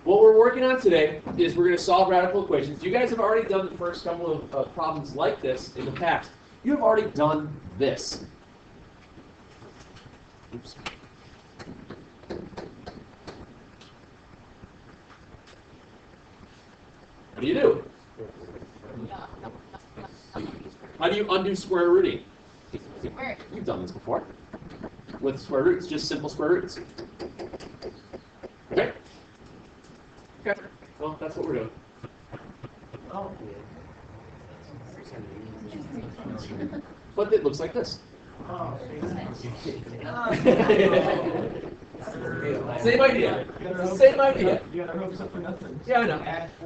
What we're working on today is we're going to solve radical equations. You guys have already done the first couple of problems like this in the past. You have already done this. Oops. What do you do? How do you undo square rooting? You've done this before. With square roots, just simple square roots. Okay? Okay. Well, that's what we're doing. But it looks like this. Same idea. Same idea. Yeah, I know.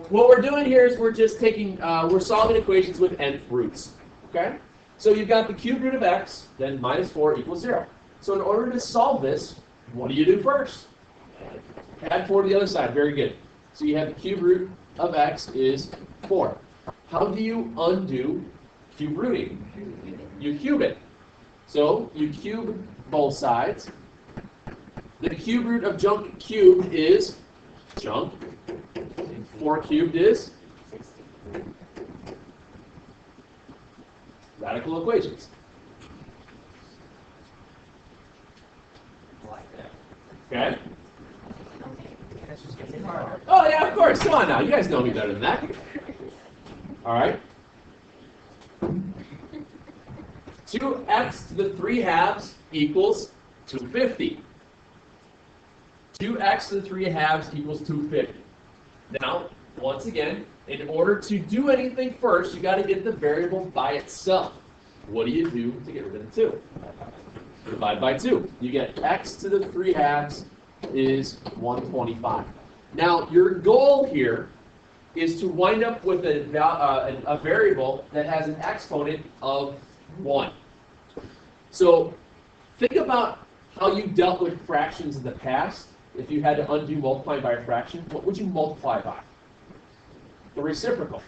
What we're doing here is we're just taking, we're solving equations with nth roots. Okay? So you've got the cube root of x, then minus 4 equals 0. So in order to solve this, what do you do first? Add 4 to the other side. Very good. So you have the cube root of x is 4. How do you undo cube rooting? You cube it. So you cube both sides. The cube root of junk cubed is junk. 4 cubed is radical equations. Okay? Oh yeah, of course. Come on now. You guys know me better than that. All right. 2x to the 3 halves equals 250. 2x to the 3 halves equals 250. Now, once again, in order to do anything first, you got to get the variable by itself. What do you do to get rid of the 2? Divide by 2. You get x to the 3 halves is 125. Now, your goal here is to wind up with a variable that has an exponent of 1. So, think about how you dealt with fractions in the past. If you had to undo multiplying by a fraction, what would you multiply by? The reciprocal.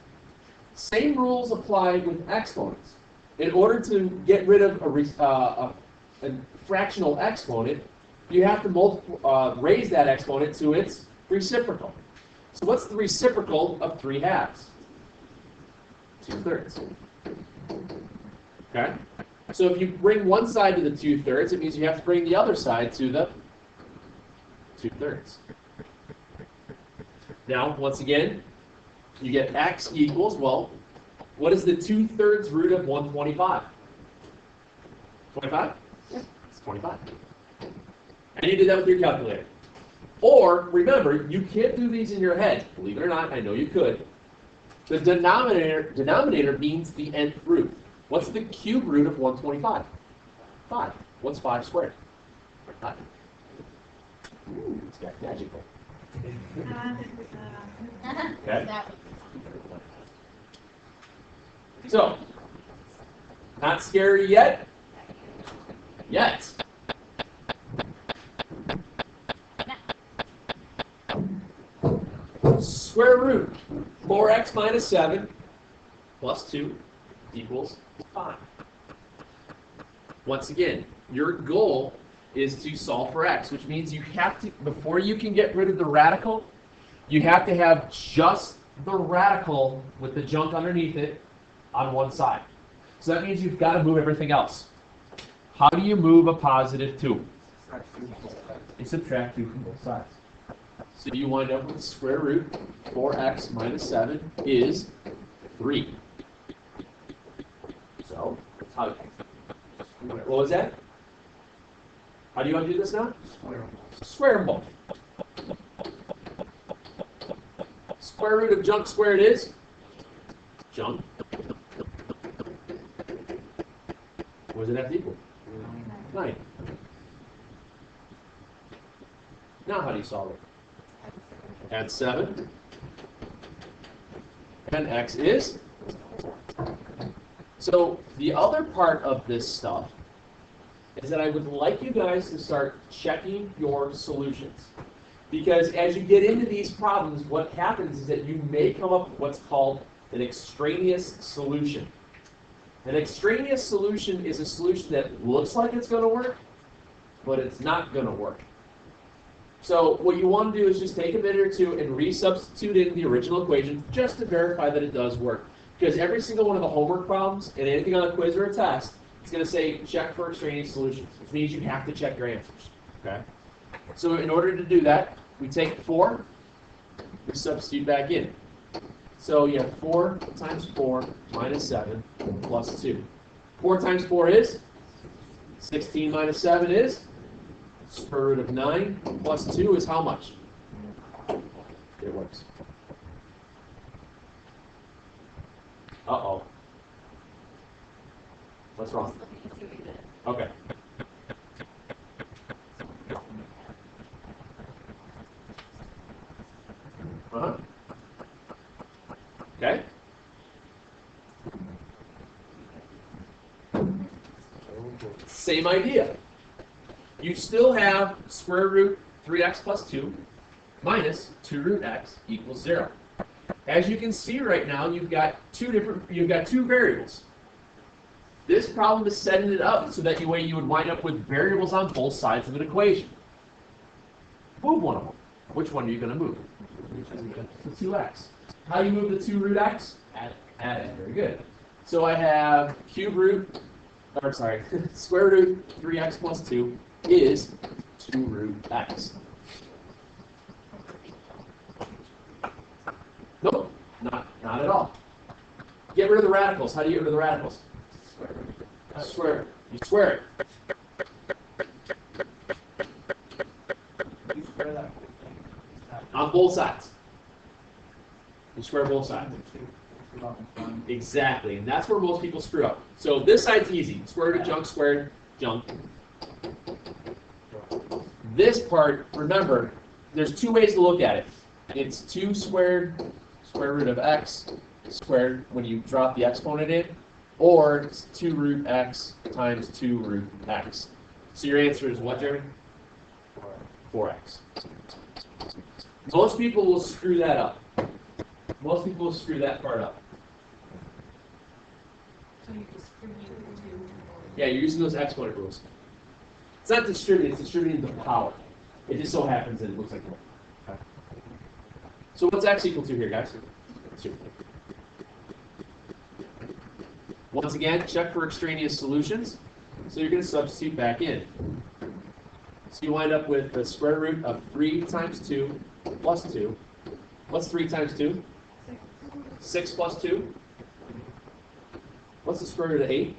Same rules apply with exponents. In order to get rid of a fractional exponent, you have to raise that exponent to its reciprocal. So what's the reciprocal of 3 halves? 2/3. Okay? So if you bring one side to the 2/3, it means you have to bring the other side to the 2/3. Now, once again, you get x equals, well, what is the 2/3 root of 125? 25? Yeah, it's 25. And you did that with your calculator. Or, remember, you can't do these in your head. Believe it or not, I know you could. The denominator means the nth root. What's the cube root of 125? 5. What's 5 squared? 5. Ooh, it's got magical. Okay. So, not scary yet? Yet. Square root 4x minus 7 plus 2 equals 5. Once again, your goal is to solve for x, which means you have to, before you can get rid of the radical, you have to have just the radical with the junk underneath it on one side. So that means you've got to move everything else. How do you move a positive 2? You subtract 2 from both sides. So you wind up with square root 4x minus 7 is 3. So, what was that? How do you undo this now? Square them both. Square root of junk squared is junk. What does it have to equal? 9. Now how do you solve it? Add 7. And x is. So the other part of this stuff is that I would like you guys to start checking your solutions. Because as you get into these problems, what happens is that you may come up with what's called an extraneous solution. An extraneous solution is a solution that looks like it's going to work, but it's not going to work. So what you want to do is just take a minute or two and resubstitute in the original equation just to verify that it does work. Because every single one of the homework problems and anything on a quiz or a test, it's going to say check for extraneous solutions, which means you have to check your answers. Okay? So in order to do that, we take 4, we substitute back in. So you have 4 times 4 minus 7 plus 2. 4 times 4 is? 16 minus 7 is? Square root of 9 plus 2 is how much? It works. Uh-oh. What's wrong? Okay. Uh-huh. Okay. Same idea. You still have square root 3x plus 2 minus 2 root x equals 0. As you can see right now, you've got two variables. This problem is setting it up so that you would wind up with variables on both sides of an equation. Move one of them. Which one are you going to move? The 2x. How do you move the 2 root x? Add it. Very good. So I have square root 3x plus 2 is 2 root x. Nope, not at all. Get rid of the radicals. How do you get rid of the radicals? Square it. You square it. On both sides. You square both sides. Exactly, and that's where most people screw up. So this side's easy. Square root of junk squared, junk. This part, remember, there's 2 ways to look at it. It's 2 squared square root of x squared when you drop the exponent in, or it's 2 root x times 2 root x. So your answer is what, Jeremy? 4x. Most people will screw that up. Most people will screw that part up. So you distribute the 2. Yeah, you're using those exponent rules. It's not distributing, it's distributing the power. It just so happens that it looks like one. Okay. So what's x equal to here, guys? 2. Once again, check for extraneous solutions. So you're going to substitute back in. So you wind up with the square root of 3 times 2 plus 2. What's 3 times 2? 6 plus 2. What's the square root of 8?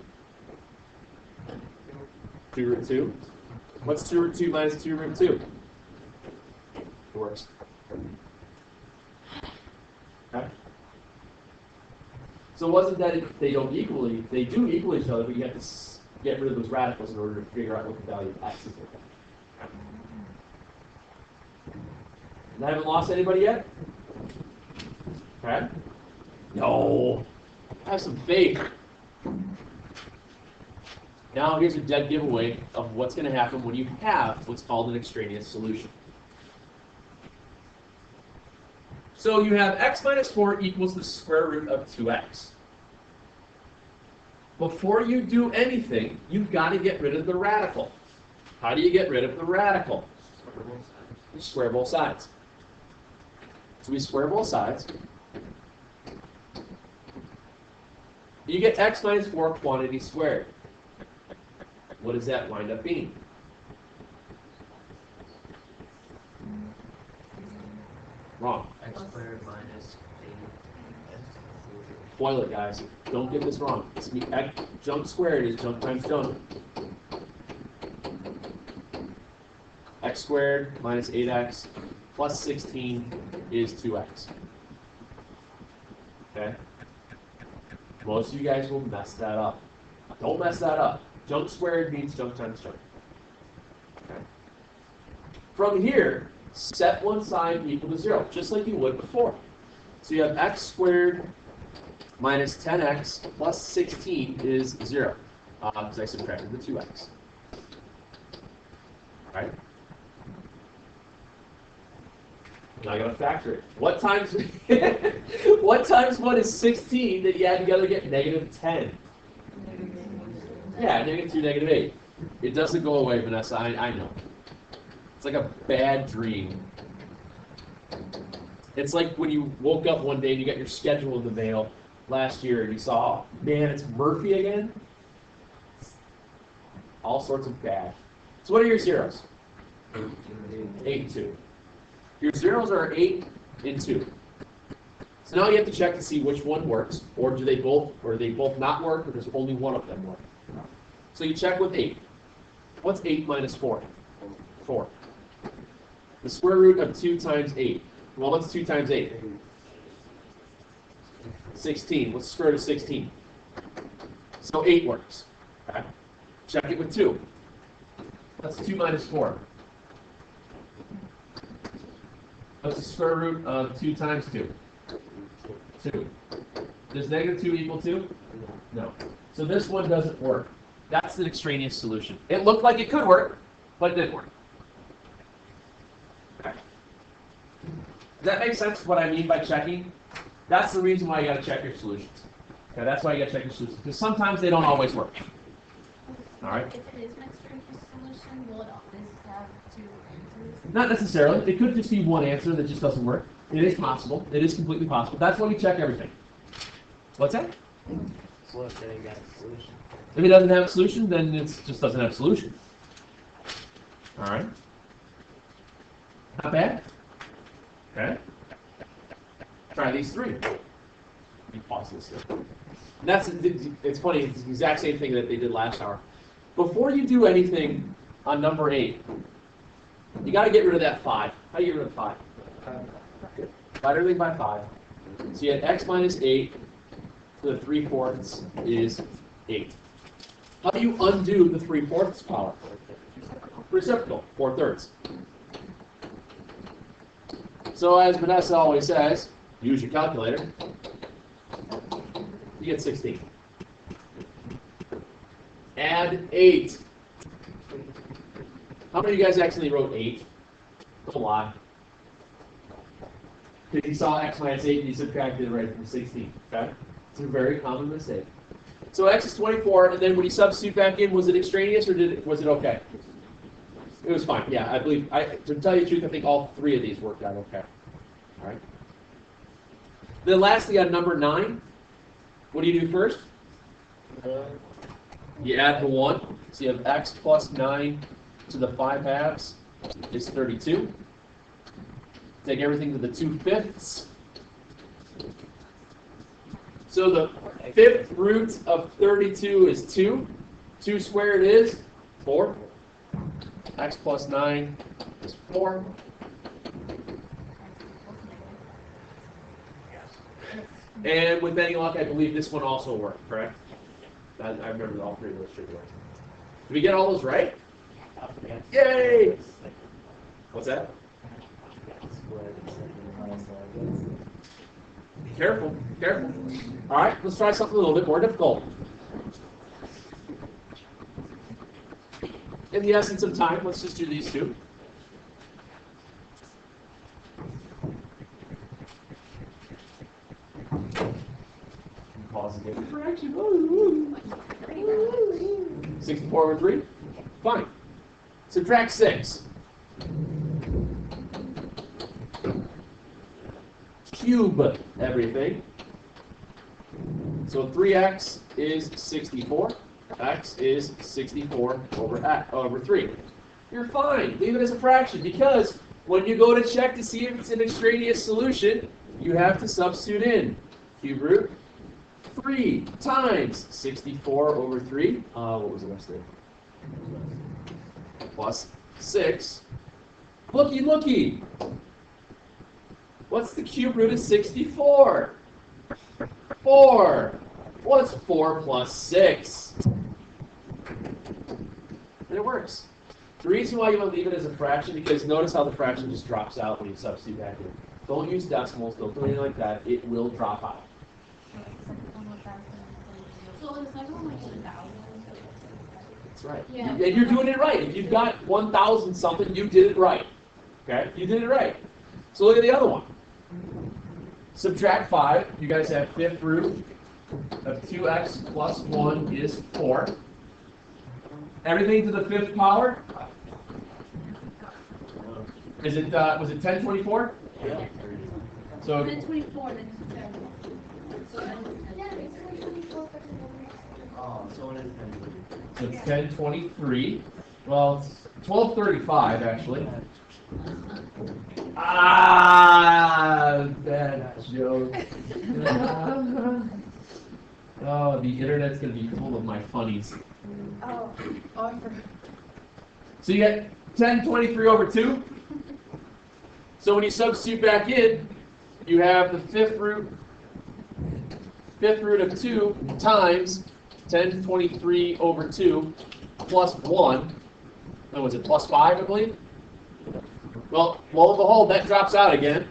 2 root 2. What's 2 root 2 minus 2 root 2? It works. Okay. So it wasn't that they don't equally, they do equal each other, but you have to get rid of those radicals in order to figure out what the value of x is. And I haven't lost anybody yet? Okay. No. Have some faith. Now here's a dead giveaway of what's going to happen when you have what's called an extraneous solution. So you have x minus 4 equals the square root of 2x. Before you do anything, you've got to get rid of the radical. How do you get rid of the radical? You square both sides. So we square both sides. You get x minus 4 quantity squared. What does that wind up being? Wrong. X squared minus 8. Foil it, guys. Don't get this wrong. Junk squared is junk times junk. X squared minus 8x plus 16 is 2x. Okay? Most of you guys will mess that up. Don't mess that up. Junk squared means junk times junk. Okay? From here, set one side equal to 0, just like you would before. So you have x squared minus 10x plus 16 is 0, because I subtracted the 2x. Right? Now I gotta factor it. What times 1 is 16 that you add together to get negative 10? Yeah, negative 2, negative 8. It doesn't go away, Vanessa, I know. It's like a bad dream. It's like when you woke up one day and you got your schedule in the mail last year and you saw, man, it's Murphy again. All sorts of bad. So what are your zeros? 8 and 2. Your zeros are 8 and 2. So now you have to check to see which one works, or do they both not work, or does only one of them work? So you check with 8. What's 8 minus 4? 4. The square root of 2 times 8. Well, what's 2 times 8? 16. What's the square root of 16? So 8 works. Okay. Check it with 2. That's 2 minus 4. What's the square root of 2 times 2? 2. Does negative 2 equal 2? No. So this one doesn't work. That's an extraneous solution. It looked like it could work, but it didn't work. Okay. Does that make sense what I mean by checking? That's the reason why you got to check your solutions. Okay, that's why you got to check your solutions. Because sometimes they don't always work. All right? If it is an extraneous solution, will it always have 2 answers? Not necessarily. It could just be one answer that just doesn't work. It is possible. It is completely possible. That's why we check everything. What's that? What if they got a solution? If it doesn't have a solution, then it just doesn't have a solution. All right? Not bad? Okay? Try these 3. Let me pause this here. And it's funny, it's the exact same thing that they did last hour. Before you do anything on number 8, you got to get rid of that 5. How do you get rid of 5? Divide everything by 5. So you had x minus 8 to the 3/4 is 8. How do you undo the 3/4 power? Reciprocal, 4/3. So as Vanessa always says, use your calculator. You get 16. Add 8. How many of you guys actually wrote 8? Don't lie. Because you saw x minus 8 and you subtracted it right from 16. Okay? It's a very common mistake. So x is 24, and then when you substitute back in, was it extraneous or was it okay? It was fine. Yeah, I believe. To tell you the truth, I think all 3 of these worked out okay. All right. Then lastly, on number 9, what do you do first? You add the 1. So you have x plus 9 to the 5/2 is 32. Take everything to the 2/5. So the 5th root of 32 is 2. 2 squared is 4. X plus 9 is 4. And with any luck, I believe this one also worked, correct? I remember all 3 of those should work. Did we get all those right? Yay! What's that? Careful, careful. All right, let's try something a little bit more difficult. In the essence of time, let's just do these 2. Pause again. Correction. 64 over 3? Fine. Subtract 6. Cube everything. So 3x is 64. X is 64 over 3. You're fine. Leave it as a fraction because when you go to check to see if it's an extraneous solution, you have to substitute in cube root 3 times 64 over 3. What was the rest of it? Plus 6. Looky, looky. What's the cube root of 64? 4. What's 4 plus 6? And it works. The reason why you want to leave it as a fraction, because notice how the fraction just drops out when you substitute back in. Don't use decimals, don't do anything like that. It will drop out. So the second one was 1,000. That's right. Yeah. And you're doing it right. If you've got 1,000 something, you did it right. Okay? You did it right. So look at the other one. Subtract 5. You guys have 5th root of 2x plus 1 is 4. Everything to the 5th power? Is it, was it 1024? Yeah. So, 1024, then it's 10. So, Oh, so it is so it's 1023. Well, it's 1235 actually. Ah, bad joke. Oh, the internet's gonna be full of my funnies. oh, I forgot. So you get 1023 over 2. So when you substitute back in, you have the fifth root of 2 times 1023 over 2 plus 1. Oh, was it plus 5, I believe? Well, lo and behold, that drops out again.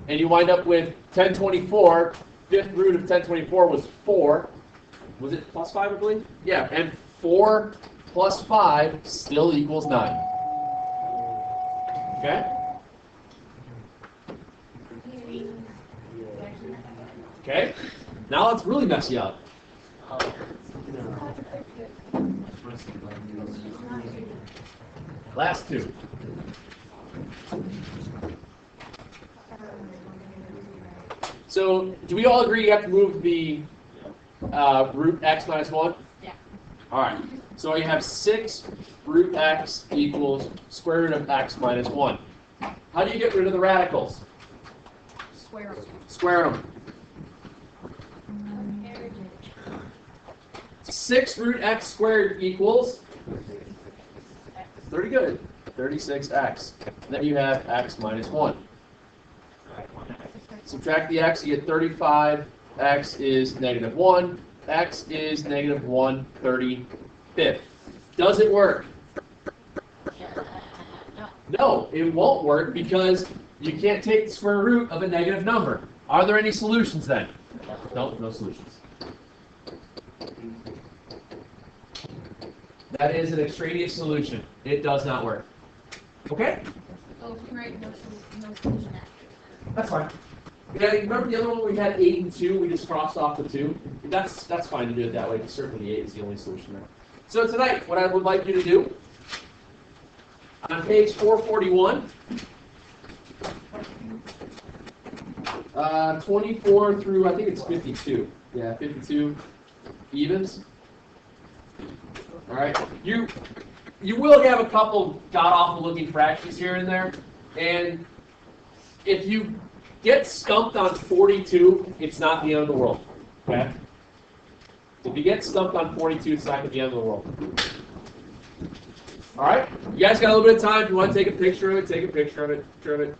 And you wind up with 1024. Fifth root of 1024 was 4. Was it plus 5, I believe? Yeah, and 4 plus 5 still equals 9. Okay? Okay? Now let's really mess you up. Last two. So, do we all agree you have to move the root x minus 1? Yeah. All right. So you have 6 root x equals square root of x minus 1. How do you get rid of the radicals? Square root. Square them. 6 root x squared equals 30 good. 36x. Then you have x minus 1. Subtract the x, you get 35. X is negative 1. X is negative 1/35. Does it work? No, it won't work because you can't take the square root of a negative number. Are there any solutions then? No, no solutions. That is an extraneous solution. It does not work. Okay? Oh, right, no solution after. That's fine. Yeah, remember the other one we had 8 and 2? We just crossed off the 2. That's fine to do it that way, because certainly 8 is the only solution there. So tonight, what I would like you to do, on page 441, 24 through, I think it's 52. Yeah, 52 evens. All right. You will have a couple god-awful looking fractions here and there, and if you get stumped on 42, it's not the end of the world. Okay? If you get stumped on 42, it's not going to be the end of the world. All right? You guys got a little bit of time. If you want to take a picture of it, take a picture of it.